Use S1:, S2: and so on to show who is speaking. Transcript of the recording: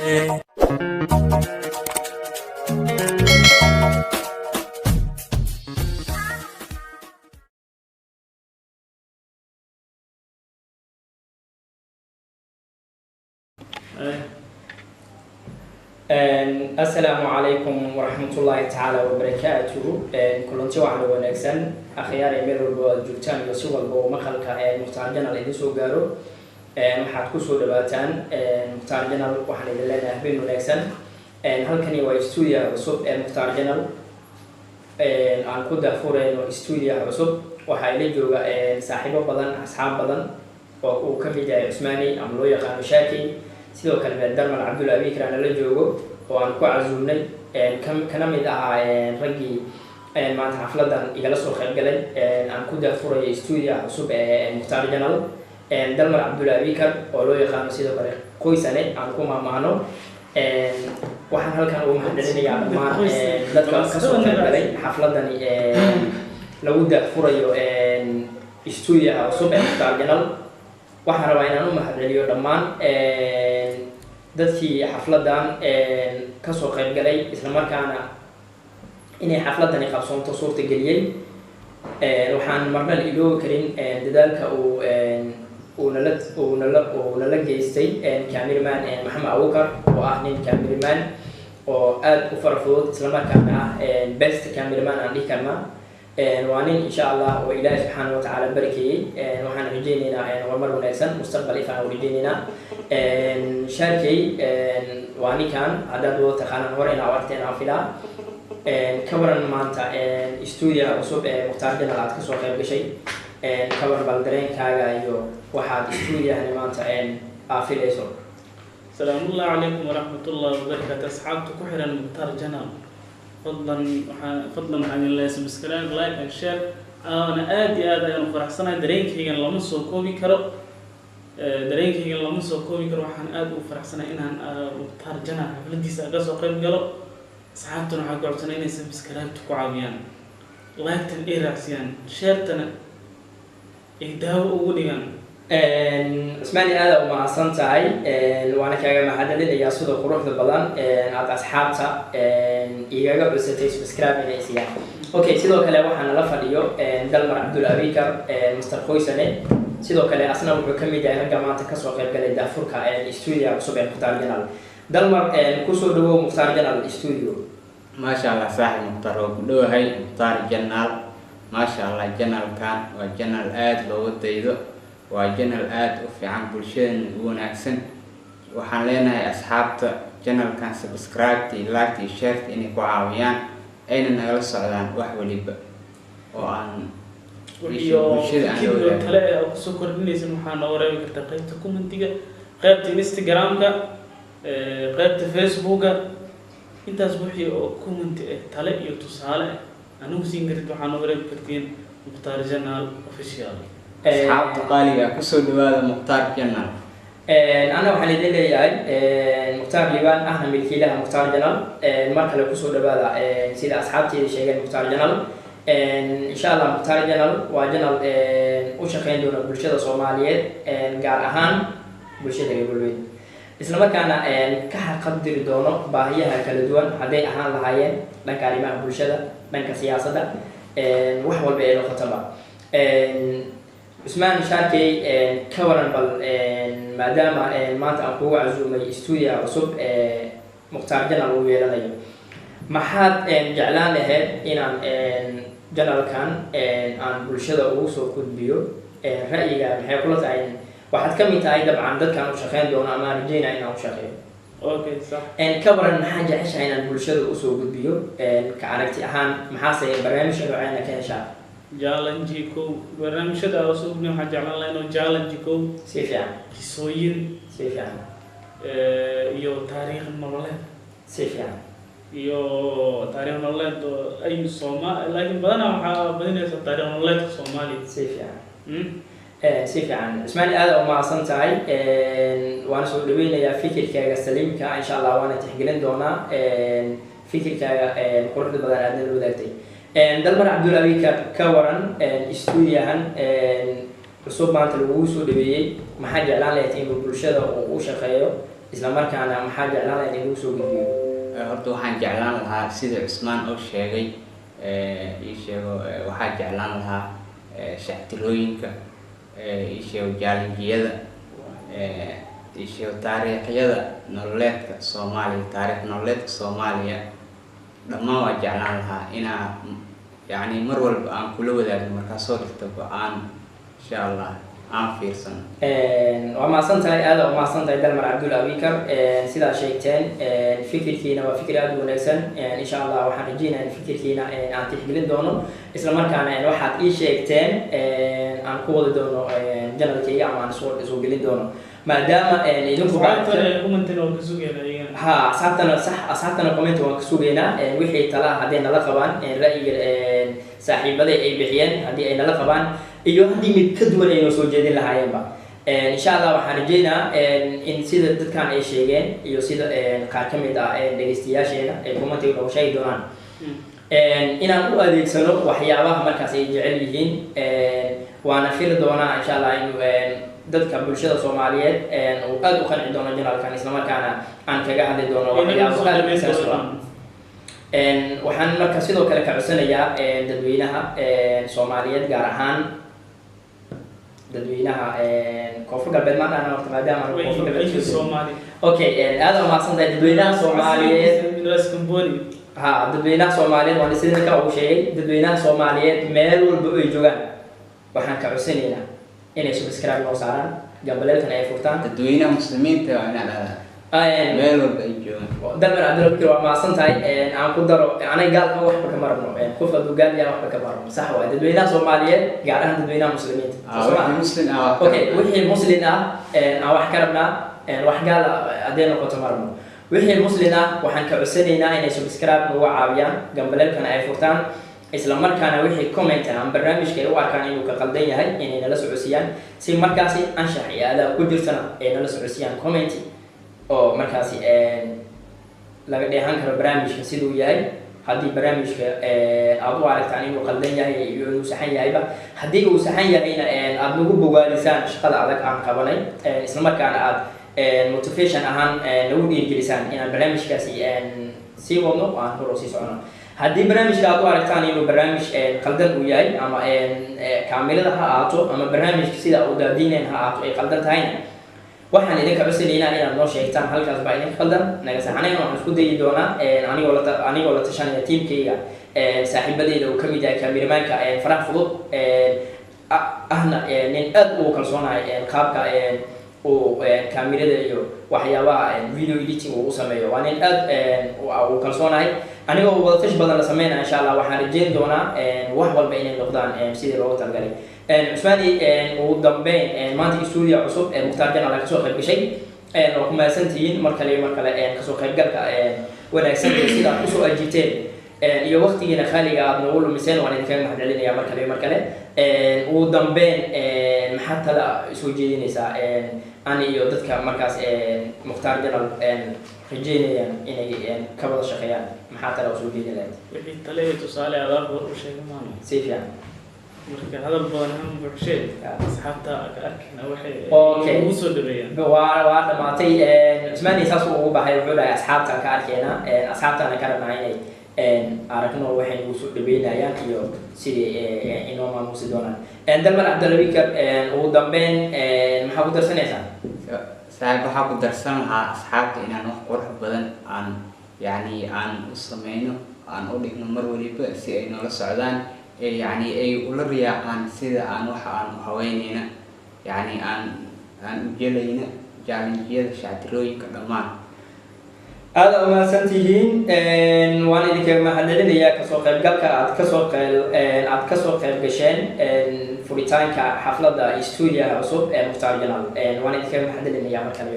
S1: السلام عليكم ورحمة الله تعالى وبركاته. كلنتي وعلى ونكسن أخيار يمر الجوتان يسوع البو مخلك مختار جنال إذا سو جارو محط كسر دباتان مختار جنال وحنا لنا بين ونكسن هل كان يواجهوا وصوب مختار جنال عن كده فورين واستوديو وصوب وحيلي جوجا صاحبه بدن أصحاب بدن وكم جاي عثماني عملوا يقام شاكي sidoo kale Dalmar Cabdul Abiikar aan la joogo oo aan ku casuumnay kana mid ah ragii maanta xafladan igala soo qayb galay aan ku daafurayay studio cusub Mukhtaar Janal Dalmar Cabdul Abiikar oo loo yaqaan sidoo kale qoysane aan ku maamaano waxaan halkan ugu mahadcelinayaa dhammaan dadka ka soo qayb galay xafladan lagu daafurayo studio cusub Mukhtaar Janal waxaan rabaa inaan u mahadceliyo dhammaan dadkii xafladan ka soo qayb galay isla markaana inay xafladani qabsoonto suurta galiyay waxaan marna la iloobi karin dadaalka uu nala geystay cameraman Maxamed Abuukar oo ah nin cameraman oo aad u farfudud isla markaana ah best cameraman aan dhihi karnaa وأنا إن شاء الله وإله سبحانه وتعالى بركي وحنا رجينا ومر ونكسن مستقبل إفعال ورجينا شاركي وأنا كان عدد وتخانة ورنا وقتنا فيلا كبرنا مانتا استوديو وصوب مختار جنال عاد كسر خير بشيء كبر بلدرين كاجا يو واحد استوديو يعني مانتا أفيل إسور.
S2: السلام الله عليكم ورحمة الله وبركاته. أصحابك كحرا مختار جنال. فضلا عن الله سبسكرايب لايك شير أنا آدي أنا فرحسنا درينك هي لما سوكوبي كرو درينك هي لما سوكوبي كرو وحن آدي وفرحسنا إنها مختار جنال حفلتي سأقص وقيم قالوا صحابتنا حقرتنا إني سبسكرايب تقعويان لايك تنقيرعسيان شيرتنا إهداو أوليان
S1: اسمعني هذا ومع صنتعي وانا كاجا محدد اللي ياسود الخروج البلان عاد أصحابته يجا بسيطة سبسكرايب إنيسيا. أوكي سيدو كلا وحنا لفريو دلمر عبد الأبيكر مستر خويسنة سيدو كلا أصلا وبكمل جاي جماعة كسر قبل جل دافور كالاستوديو عصب مختار جنال دلمر كسر دو مختار جنال الاستوديو.
S3: ما شاء الله صاحب مختار دو هاي مختار جنال ما شاء الله جنال كان وجنال آد لو تيدو وجنال آد وفي عن بولشين ونعكسن وحنلنا أصحابته جنال كان سبسكرايب تي لايك تي شير إني كعاويان أين نقل صعدان وحوليب وعن
S2: كيلو تلاقي أو سكر بنيس محانا وراي كرت قيمتكم أنتيجا قيمت إنستغرام كا قيمت فيسبوك أنت أسبوعي أو كومنت تلاقي يتصالح أنا وسين كرت محانا وراي كرتين مختار جنال أوفيشيال
S3: أصحاب تقالية كسر هذا مختار جنال
S1: أنا وحنا لله مختار لبان أهنا ملكي لها مختار جنال المركز اللي كسر هذا سيد أصحابتي شيء مختار جنال إن شاء الله مختار جنال وجنال وشقين دون برشة صومالية قال أهان برشة يقولون إسلام كان كقدر دونه باهيها كالدوان هذه أهان لهاين لان كلمة برشة لان كسياسة وحول بينه خطبة عثمان شاركي كورن بل ما دام ما تأقوى عزومي استوديو عصب مختار جنال ويلانيو ما حد جعلان له إن جنال كان عن برشة أوسو كود بيو رأيي هي كلها عين واحد كم يتعيد طبعا ضد كانوا شغالين دون أمان جينا إنه شغال.
S2: أوكي صح.
S1: كورن حاجة عيش عين البرشة أوسو كود بيو كعرفتي أهان محاسة برنامج اللي عيننا كان شاب.
S2: جالنجيكو برنامج هذا أصوبني وحاجة على إنه جالنجيكو
S1: سيفيان
S2: كيسوين
S1: سيفيان
S2: يو تاريخ المولد
S1: سيفيان
S2: يو تاريخ المولد أي صومال لكن بدنا تاريخ المولد الصومالي
S1: سيفيان سيفيان اسمعني هذا وما صنتعي وأنا سؤال دوينا يا فكر كا سليم كا إن شاء الله وأنا تحقلين دونا فكر كا قرد بدل عدن الوداعتي دلمر عبد الأبيكر كورن استوديوهن cusub maanta lagu soo dhaweeyay maxaa jeclaan lahayd in bulshada uu shaqeeyo isla markaana maxaa jeclaan lahayd in lagu soo gudbiyo
S3: horta waxaan jeclaan lahaa sida Cusmaan oo sheegay ii sheego waxaan jeclaan lahaa shactirooyinka ii sheego jaalinjiyada ii sheego taariikhyada nololeedka Soomaaliya taariikh nololeedka Soomaaliya dhammaan waa jeclaan lahaa inaa يعني مر والب عن كل وذاك مركز صوت عن إن شاء الله عن فيرسون.
S1: وما صنت هذا وما صنت دلمر عبد الله بيكر سيدا شيكتين فكر فينا وفكر أبو ونكسن إن شاء الله وحنجينا الفكر فينا عن تحمل دونه إسلام كان واحد شيكتين عن قوة دونه جنرال كي عم عن صور زوجين دونه ما دام إنكم بعد
S2: كومنتنا وكسوجنا
S1: ها أصحابنا صح أصحابنا كومنت وكسوجنا وحي طلع هذين لقبان رأي صاحب بدأ أي بحيان هذه أنا لقبان iyo hadii mid ka duwan ay soo jeedin lahaayeenba insha Allah waxaan rajayna in sida dadkan ay sheegeen iyo sida qaar kamid ah dhageystayaasheena ay comment ugu sheegi doonaan inaan u adeegsano waxyaabaha markaas ay jecel yihiin waana fili doonaa insha Allah in dadka bulshada Soomaaliyeed oo aad u qanci doono janaalkan isla markaana aan kaga hadli doono waxyaabaha waxaan marka sidoo kale ka codsanayaa dadweynaha Soomaaliyeed gaar ahaan dadweynaha koonfur galbeed ma dhahna horta maadaama koonfur galbeed
S2: Soomaali
S1: okay aad u mahadsantahay dadweynaha Soomaaliyeed dadweynaha Soomaaliyeed waan sidoo kale u sheegay dadweynaha Soomaaliyeed meel walba ay joogaan waxaan ka codsanaynaa inay subscribe noo saaraan gambaleelkan ay furtaan
S3: dadweynaha muslimiinta waa inaan meel walba ay joogaan
S1: dalmar Cabdi Bikir waa mahadsantahay aan ku daro anay gaalka waxba ka marno qofka dugaal yaa waxba ka marno sax waa dadweynaha Soomaaliyeed gaar ahaan dadweynaha muslimiinta
S3: muslim ah
S1: okay wixii muslim ah aan wax ka rabnaa wax gaal adeeno noqoto marno wixii muslim ah waxaan ka codsanaynaa inay subscribe ugu caawiyaan gambaleelkan ay furtaan isla markaana wixii comment aan barnaamijka ay u arkaan inuu ka qaldan yahay inay nala socodsiiyaan si markaasi anshax iyo adaa ku jirtana ay nala socodsiiyaan comment oo markaasi laga dheehan karo barnaamijka siduu yahay haddii barnaamijka aad u aragtaan inuu qaldan yahay iyo inuu saxan yahayba haddii uu saxan yahayna aad nagu bogaadisaan shaqada adag aan qabanay isla markaana aad motivation ahaan nagu dhiirigelisaan inaan barnaamijkaasi sii wadno oo aan hor sii socono haddii barnaamijka aad u aragtaan inuu barnaamij qaldan uu yahay ama kaamilada ha ahaato ama barnaamijka sida uu daadiineen ha ahaato ay qaldan tahayna waxaan idinka codsanaynaa inaad noo sheegtaan halkaas baa idinka qaldan naga saxanayn waxaan isku dayi doonaa anigoo la tashanaya tiimkayga saaxiibadeyda uu kamid yahay kaamiramanka farax fudud ahna nin aad ugu kalsoonahay qaabka uu kaamirada iyo waxyaabaha video editing uu sameeyo waa nin aad ugu kalsoonahay anigoo wadatash badan la sameynaa insha Allah waxaan rajeyn doonaa wax walba inay noqdaan sidii loogu talagalay Cusmaani ugu dambeyn maanta studio cusub Mukhtaar Janaal ka soo qayb gashay oo ku mahadsantihiin mar kale ka soo qaybgalka wanaagsan sida aad ku soo ajiiteen iyo waqtigiina khaliga aad noogu lumiseen waan idinkaga mahadcelinayaa mar kale ugu dambeyn maxaa tala soo jeedinaysaa ani iyo dadka markaas Mukhtaar Janaal rajeynayaan inay ka wada shaqeeyaan maxaa tala soo jeedinayaan
S2: wixii tale tusaale aad u sheegay maano
S1: si fiican
S2: marka hadal badan aan bulshada asxaabta ka arkina waxay ugu soo dhaweeyaan
S1: waa dhamaatay Cusmaani saas uu ugu baxay wuxuu dhahay asxaabta ka arkayna asxaabtana ka rabnaa inay aragno waxay ugu soo dhaweynayaan iyo sidii inoo maamuusi doonaan dalmar Cabdi Bikir ugu dambeyn maxaa ku darsanaysaa
S3: saaxiib waxaa ku darsan lahaa asxaabta inaan wax qurux badan aan yani aan u sameyno aan u dhigno mar waliba si ay noola socdaan يعني أي ولريا عن سيدا عن وح عن هوينينا يعني عن جلينا جالنجيا شعتروي كلمان
S1: هذا ما سنتين وانا ذيك ما حددنا إياه كسوق الجلك عد كسوق الجشان فوريتاين كحفلة دا استوديو عصب مختار جنال وانا ذيك ما حددنا إياه مكان